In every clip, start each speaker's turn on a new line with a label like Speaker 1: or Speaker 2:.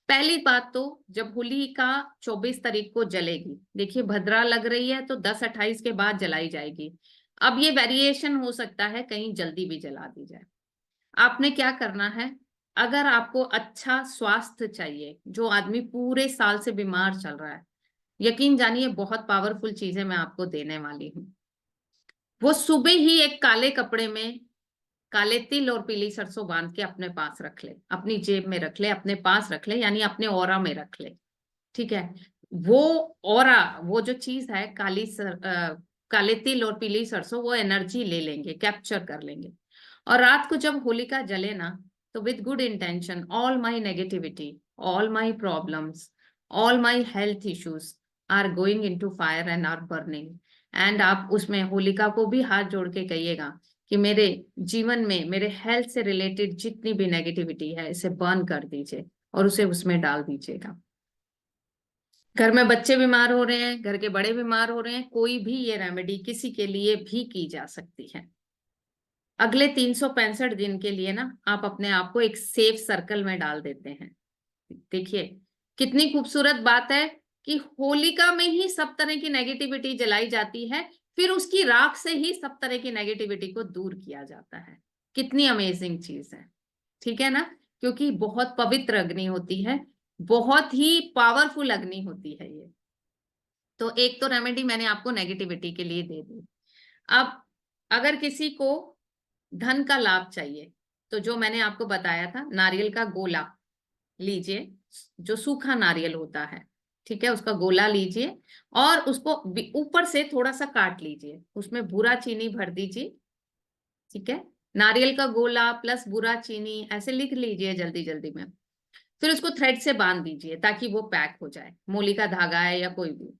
Speaker 1: पहली बात तो जब होलिका 24 तारीख को जलेगी, देखिए भद्रा लग रही है तो 10-28 के बाद जलाई जाएगी। अब ये वेरिएशन हो सकता है, कहीं जल्दी भी जला दी जाए। आपने क्या करना है, अगर आपको अच्छा स्वास्थ्य चाहिए, जो आदमी पूरे साल से बीमार चल रहा है, यकीन जानिए बहुत पावरफुल चीजें मैं आपको देने वाली हूँ। वो सुबह ही एक काले कपड़े में काले तिल और पीली सरसों बांध के अपने पास रख ले, अपनी जेब में रख ले, अपने पास रख ले, यानी अपने ऑरा में रख ले। ठीक है। वो ऑरा, वो जो चीज है काले तिल और पीली सरसों, वो एनर्जी ले लेंगे, कैप्चर कर लेंगे। और रात को जब होलिका जले ना, तो with good intention, all my negativity, all my problems, all my health issues are going into fire and are burning. And आप उसमें होलिका को भी हाथ जोड़ के कहिएगा कि मेरे जीवन में मेरे हेल्थ से रिलेटेड जितनी भी नेगेटिविटी है, इसे बर्न कर दीजिए और उसे उसमें डाल दीजिएगा। घर में बच्चे बीमार हो रहे हैं, घर के बड़े बीमार हो रहे हैं, कोई भी ये रेमेडी किसी के लिए भी की जा सकती है। अगले 365 दिन के लिए ना आप अपने आप को एक सेफ सर्कल में डाल देते हैं। देखिए कितनी खूबसूरत बात है कि होलिका में ही सब तरह की नेगेटिविटी जलाई जाती है, फिर उसकी राख से ही सब तरह की नेगेटिविटी को दूर किया जाता है। कितनी अमेजिंग चीज है, ठीक है ना? क्योंकि बहुत पवित्र अग्नि होती है, बहुत ही पावरफुल अग्नि होती है ये। तो एक तो रेमेडी मैंने आपको नेगेटिविटी के लिए दे दी। अब अगर किसी को धन का लाभ चाहिए, तो जो मैंने आपको बताया था, नारियल का गोला लीजिए, जो सूखा नारियल होता है, ठीक है, उसका गोला लीजिए और उसको ऊपर से थोड़ा सा काट लीजिए, उसमें भूरा चीनी भर दीजिए। ठीक है, नारियल का गोला प्लस भूरा चीनी, ऐसे लिख लीजिए जल्दी जल्दी में। फिर उसको थ्रेड से बांध दीजिए ताकि वो पैक हो जाए, मोली का धागा है या कोई भी।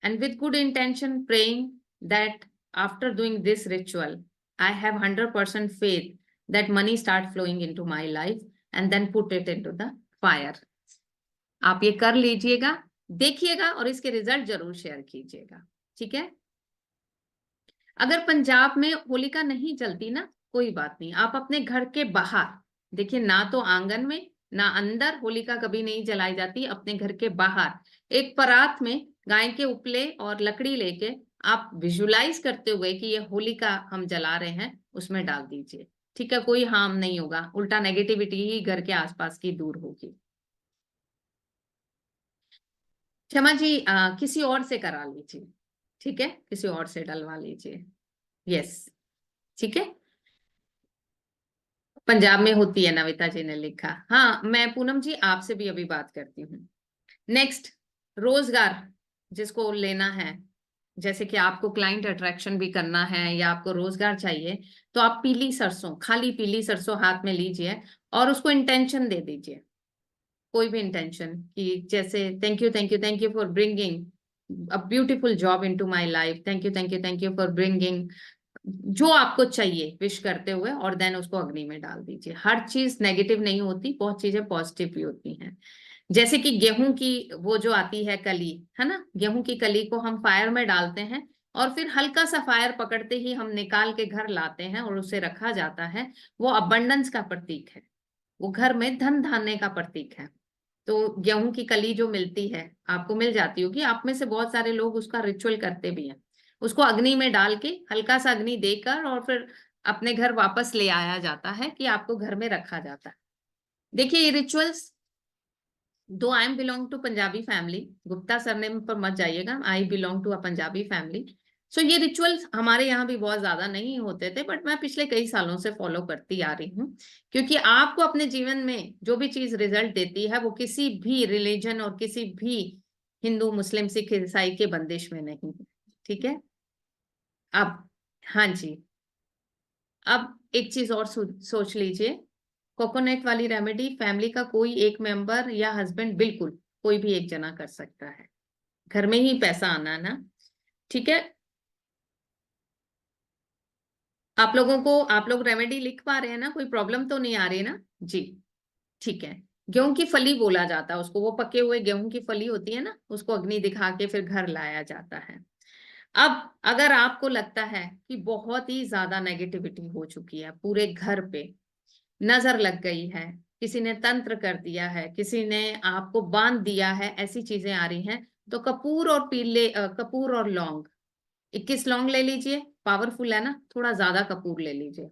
Speaker 1: And with good intention, praying that after doing this ritual, I have 100% faith that money start flowing into my life, and then put it into the fire. आप ये कर लीजिएगा, देखिएगा और इसके रिजल्ट जरूर शेयर कीजिएगा। ठीक है। अगर पंजाब में होलिका नहीं जलती ना, कोई बात नहीं, आप अपने घर के बाहर देखिए, ना तो आंगन में ना अंदर होलिका कभी नहीं जलाई जाती, अपने घर के बाहर एक परात में गाय के उपले और लकड़ी लेके आप विजुलाइज करते हुए कि ये होलिका हम जला रहे हैं, उसमें डाल दीजिए। ठीक है, कोई हार्म नहीं होगा, उल्टा नेगेटिविटी ही घर के आसपास की दूर होगी। क्षमा जी, किसी और से करा लीजिए। ठीक है, किसी और से डलवा लीजिए। यस, ठीक है। पंजाब में होती है, नविता जी ने लिखा। हाँ, मैं पूनम जी आपसे भी अभी बात करती हूँ। नेक्स्ट, रोजगार जिसको लेना है, जैसे कि आपको क्लाइंट अट्रैक्शन भी करना है या आपको रोजगार चाहिए, तो आप पीली सरसों, खाली पीली सरसों हाथ में लीजिए और उसको इंटेंशन दे दीजिए, कोई भी इंटेंशन, कि जैसे thank you thank you for bringing a beautiful job into my life, thank you for bringing, जो आपको चाहिए विश करते हुए, और देन उसको अग्नि में डाल दीजिए। हर चीज नेगेटिव नहीं होती, बहुत चीजें पॉजिटिव भी होती हैं। जैसे कि गेहूं की वो जो आती है कली, है ना, गेहूं की कली को हम फायर में डालते हैं और फिर हल्का सा फायर पकड़ते ही हम निकाल के घर लाते हैं और उसे रखा जाता है। वो अबंडेंस का प्रतीक है, वो घर में धन धान्य का प्रतीक है। तो गेहूं की कली जो मिलती है, आपको मिल जाती होगी, आप में से बहुत सारे लोग उसका रिचुअल करते भी हैं। उसको अग्नि में डाल के हल्का सा अग्नि देकर और फिर अपने घर वापस ले आया जाता है, कि आपको घर में रखा जाता है। देखिए ये rituals, though I am belong to Punjabi family, Gupta surname पर मत जाइएगा, I belong to a Punjabi family. So ये रिचुअल्स हमारे यहाँ भी बहुत ज्यादा नहीं होते थे, बट मैं पिछले कई सालों से फॉलो करती आ रही हूँ, क्योंकि आपको अपने जीवन में जो भी चीज रिजल्ट देती है, वो किसी भी रिलीजन और किसी भी हिंदू मुस्लिम सिख ईसाई के बंदिश में नहीं है। ठीक है। अब हाँ जी, अब एक चीज और सोच लीजिए, कोकोनट वाली रेमेडी फैमिली का कोई एक मेंबर या हस्बैंड, बिल्कुल कोई भी एक जना कर सकता है, घर में ही पैसा आना ना। ठीक है, आप लोग रेमेडी लिख पा रहे हैं ना, कोई प्रॉब्लम तो नहीं आ रही ना जी? ठीक है। गेहूं की फली बोला जाता है उसको, वो पके हुए गेहूं की फली होती है ना, उसको अग्नि दिखा के फिर घर लाया जाता है। अब अगर आपको लगता है कि बहुत ही ज्यादा नेगेटिविटी हो चुकी है पूरे घर पे, नजर लग गई है, किसी ने तंत्र कर दिया है, किसी ने आपको बांध दिया है, ऐसी चीजें आ रही हैं, तो कपूर और कपूर और लौंग, 21 लौंग ले लीजिए, पावरफुल है ना, थोड़ा ज्यादा कपूर ले लीजिए,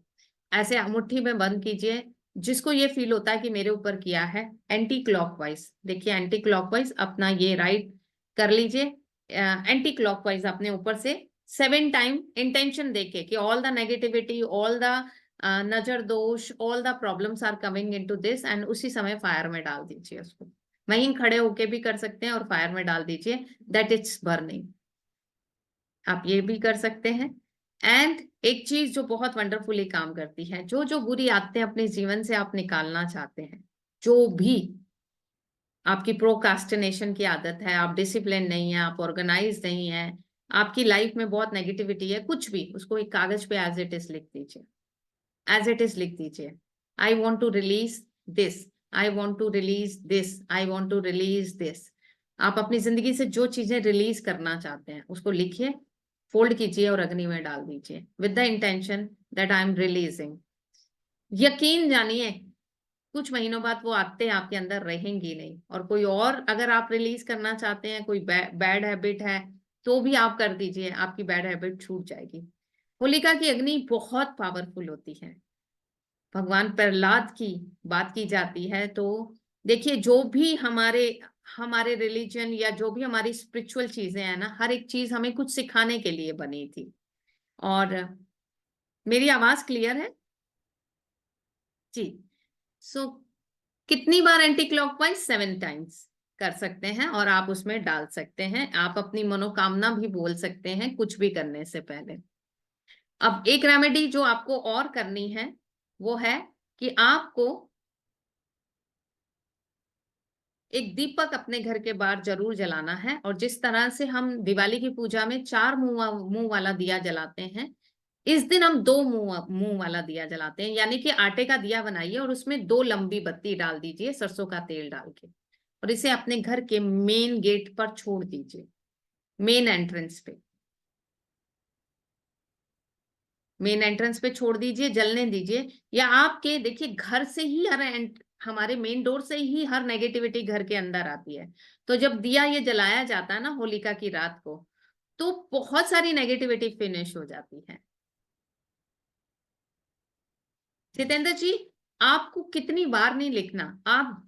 Speaker 1: ऐसे मुट्ठी में बंद कीजिए। जिसको ये फील होता है कि मेरे ऊपर किया है, एंटी क्लॉकवाइज देखिए, एंटी क्लॉकवाइज अपना ये राइट कर लीजिए, एंटी क्लॉकवाइज अपने ऊपर से 7 टाइम इंटेंशन देके कि all the negativity, all the नजर दोष, all the problems are coming into this, and उसी समय फायर में डाल दीजिए उसको। वहीं खड़े होके भी कर सकते हैं और फायर में डाल दीजिए, दैट इट्स बर्निंग, आप ये भी कर सकते हैं। एंड एक चीज जो बहुत वंडरफुली काम करती है, जो जो बुरी आदतें अपने जीवन से आप निकालना चाहते हैं, जो भी आपकी प्रोकास्टिनेशन की आदत है, आप डिसिप्लिन नहीं है, आप ऑर्गेनाइज नहीं है, आपकी लाइफ में बहुत नेगेटिविटी है, कुछ भी, उसको एक कागज पे एज इट इज लिख दीजिए, एज इट इज लिख दीजिए। I want to release this, I want to release this, I want to release this. आप अपनी जिंदगी से जो चीजें रिलीज करना चाहते हैं उसको लिखिए, फोल्ड कीजिए और अग्नि में डाल दीजिए with the intention that I M releasing. यकीन जानिए कुछ महीनों बाद वो आते आपके अंदर रहेंगी नहीं, और कोई और अगर आप रिलीज करना चाहते हैं, कोई बैड हैबिट है, तो भी आप कर दीजिए, आपकी बैड हैबिट छूट जाएगी। होलिका की अग्नि बहुत पावरफुल होती है। भगवान प्रहलाद की बात की जाती है तो देखिए, जो भी हमारे हमारे रिलीजन या जो भी हमारी स्पिरिचुअल चीजें हैं ना, हर एक चीज हमें कुछ सिखाने के लिए बनी थी। और मेरी आवाज क्लियर है जी? सो कितनी बार एंटी क्लॉकवाइज? 7 टाइम्स कर सकते हैं, और आप उसमें डाल सकते हैं, आप अपनी मनोकामना भी बोल सकते हैं कुछ भी करने से पहले। अब एक रेमेडी जो आपको और करनी है वो है कि आपको एक दीपक अपने घर के बाहर जरूर जलाना है, और जिस तरह से हम दिवाली की पूजा में 4 मुंह वाला दिया जलाते हैं, इस दिन हम 2 मुंह वाला दिया जलाते हैं, यानी कि आटे का दिया बनाइए और उसमें 2 लंबी बत्ती डाल दीजिए सरसों का तेल डाल के, और इसे अपने घर के मेन गेट पर छोड़ दीजिए, मेन एंट्रेंस पे, मेन एंट्रेंस पे छोड़ दीजिए, जलने दीजिए। या आपके देखिए घर से ही हमारे मेन डोर से ही हर नेगेटिविटी घर के अंदर आती है, तो जब दिया ये जलाया जाता है ना होलिका की रात को, तो बहुत सारी नेगेटिविटी फिनिश हो जाती है। जितेंद्र जी, आपको कितनी बार नहीं लिखना, आप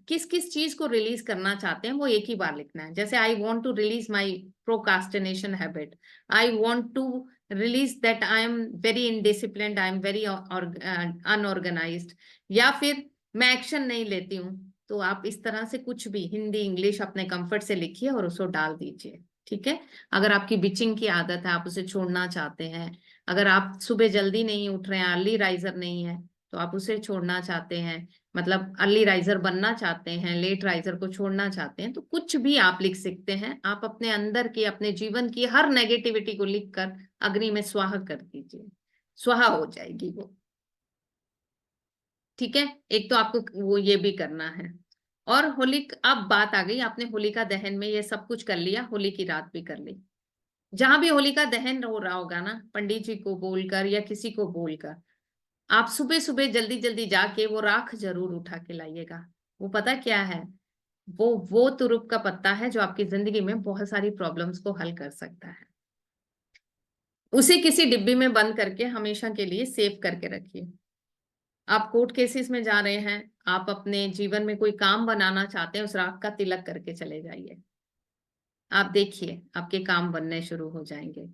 Speaker 1: किस किस चीज को रिलीज करना चाहते हैं वो एक ही बार लिखना है। जैसे I want to release my procrastination habit, I want to release that I am very undisciplined, I am very unorganised, या फिर मैं एक्शन नहीं लेती हूँ। तो आप इस तरह से कुछ भी हिंदी इंग्लिश अपने कंफर्ट से लिखिए और उसको डाल दीजिए, ठीक है? अगर आपकी बिचिंग की आदत है, आप उसे छोड़ना चाहते हैं, अगर आप सुबह जल्दी नहीं उठ रहे हैं, अर्ली राइजर नहीं है, तो आप उसे छोड़ना चाहते हैं, मतलब अर्ली राइजर बनना चाहते हैं, लेट राइजर को छोड़ना चाहते हैं, तो कुछ भी आप लिख सकते हैं। आप अपने अंदर की, अपने जीवन की हर नेगेटिविटी को लिखकर अग्नि में स्वाहा कर दीजिए, स्वाहा हो जाएगी वो, ठीक है? एक तो आपको वो ये भी करना है। और होली, अब बात आ गई, आपने होलिका दहन में ये सब कुछ कर लिया, होली की रात भी कर ली। जहां भी होलिका दहन हो रहा होगा ना, पंडित जी को बोलकर या किसी को बोलकर, आप सुबह सुबह जल्दी जल्दी जाके वो राख जरूर उठा के लाइएगा। वो पता क्या है? वो तुरुप का पत्ता है जो आपकी जिंदगी में बहुत सारी प्रॉब्लम्स को हल कर सकता है। उसे किसी डिब्बी में बंद करके हमेशा के लिए सेव करके रखिए। आप कोर्ट केसेस में जा रहे हैं, आप अपने जीवन में कोई काम बनाना चाहते हैं, उस राख का तिलक करके चले जाइए, आप देखिए आपके काम बनने शुरू हो जाएंगे।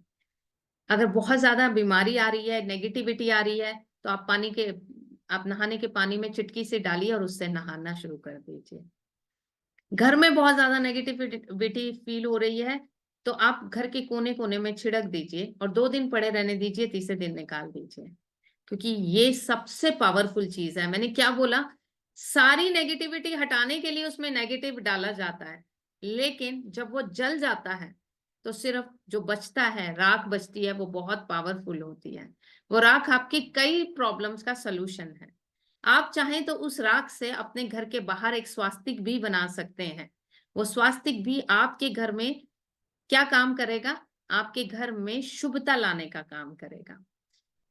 Speaker 1: अगर बहुत ज्यादा बीमारी आ रही है, नेगेटिविटी आ रही है, तो आप नहाने के पानी में चुटकी से डालिए और उससे नहाना शुरू कर दीजिए। घर में बहुत ज्यादा नेगेटिविटी फील हो रही है, तो आप घर के कोने कोने में छिड़क दीजिए और 2 दिन पड़े रहने दीजिए, तीसरे दिन निकाल दीजिए, क्योंकि ये सबसे पावरफुल चीज है। मैंने क्या बोला? सारी नेगेटिविटी हटाने के लिए उसमें नेगेटिव डाला जाता है, लेकिन जब वो जल जाता है तो सिर्फ जो बचता है, राख बचती है, वो बहुत पावरफुल होती है। वो राख आपकी कई प्रॉब्लम्स का सलूशन है। आप चाहें तो उस राख से अपने घर के बाहर एक स्वास्तिक भी बना सकते हैं। वो स्वास्तिक भी आपके घर में क्या काम करेगा? आपके घर में शुभता लाने का काम करेगा।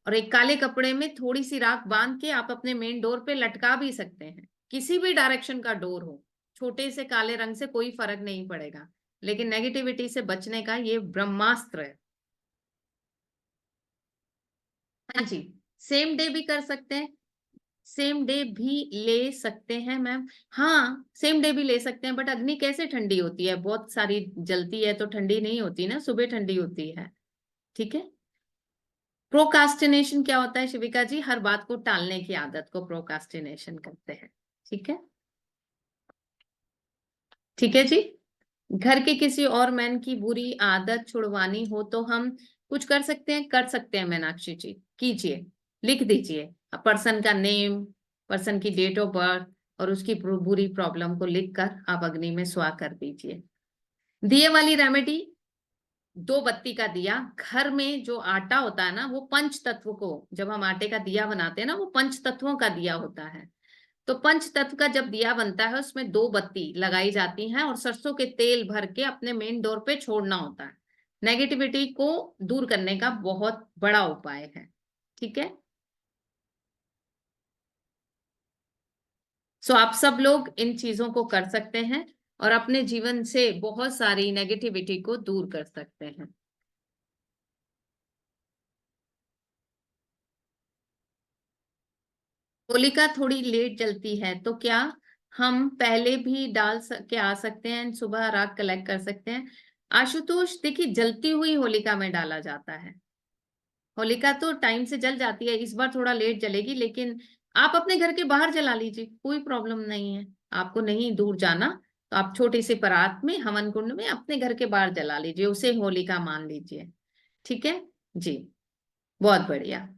Speaker 1: और एक काले कपड़े में थोड़ी सी राख बांध के आप अपने मेन डोर पे लटका भी सकते हैं। किसी भी डायरेक्शन का डोर हो, छोटे से काले रंग से कोई फर्क नहीं पड़ेगा, लेकिन नेगेटिविटी से बचने का ये ब्रह्मास्त्र है। हाँ जी, सेम डे भी कर सकते हैं, सेम डे भी ले सकते हैं मैम। हाँ, सेम डे भी ले सकते हैं, बट अग्नि कैसे ठंडी होती है, बहुत सारी जलती है तो ठंडी नहीं होती ना, सुबह ठंडी होती है। ठीक है। प्रोकास्टिनेशन क्या होता है शिविका जी? हर बात को टालने की आदत को प्रोकास्टिनेशन कहते हैं। ठीक है, ठीक है जी। घर के किसी और मैन की बुरी आदत छुड़वानी हो तो हम कुछ कर सकते हैं मीनाक्षी जी, कीजिए, लिख दीजिए पर्सन का नेम, पर्सन की डेट ऑफ बर्थ और उसकी बुरी प्रॉब्लम को लिखकर आप अग्नि में स्वा कर दीजिए। दिए वाली रेमेडी, 2 बत्ती का दिया। घर में जो आटा होता है ना, वो पंच तत्व को, जब हम आटे का दिया बनाते हैं ना, वो पंच तत्वों का दिया होता है। तो पंच तत्व का जब दिया बनता है उसमें 2 बत्ती लगाई जाती हैं और सरसों के तेल भर के अपने मेन डोर पे छोड़ना होता है। नेगेटिविटी को दूर करने का बहुत बड़ा उपाय है। ठीक है। सो आप सब लोग इन चीजों को कर सकते हैं और अपने जीवन से बहुत सारी नेगेटिविटी को दूर कर सकते हैं। होलिका थोड़ी लेट जलती है तो क्या हम पहले भी के आ सकते हैं, सुबह राख कलेक्ट कर सकते हैं? आशुतोष देखिए, जलती हुई होलिका में डाला जाता है। होलिका तो टाइम से जल जाती है, इस बार थोड़ा लेट जलेगी, लेकिन आप अपने घर के बाहर जला लीजिए, कोई प्रॉब्लम नहीं है। आपको नहीं दूर जाना तो आप छोटी सी परात में, हवन कुंड में अपने घर के बाहर जला लीजिए, उसे होलिका मान लीजिए। ठीक है जी, बहुत बढ़िया।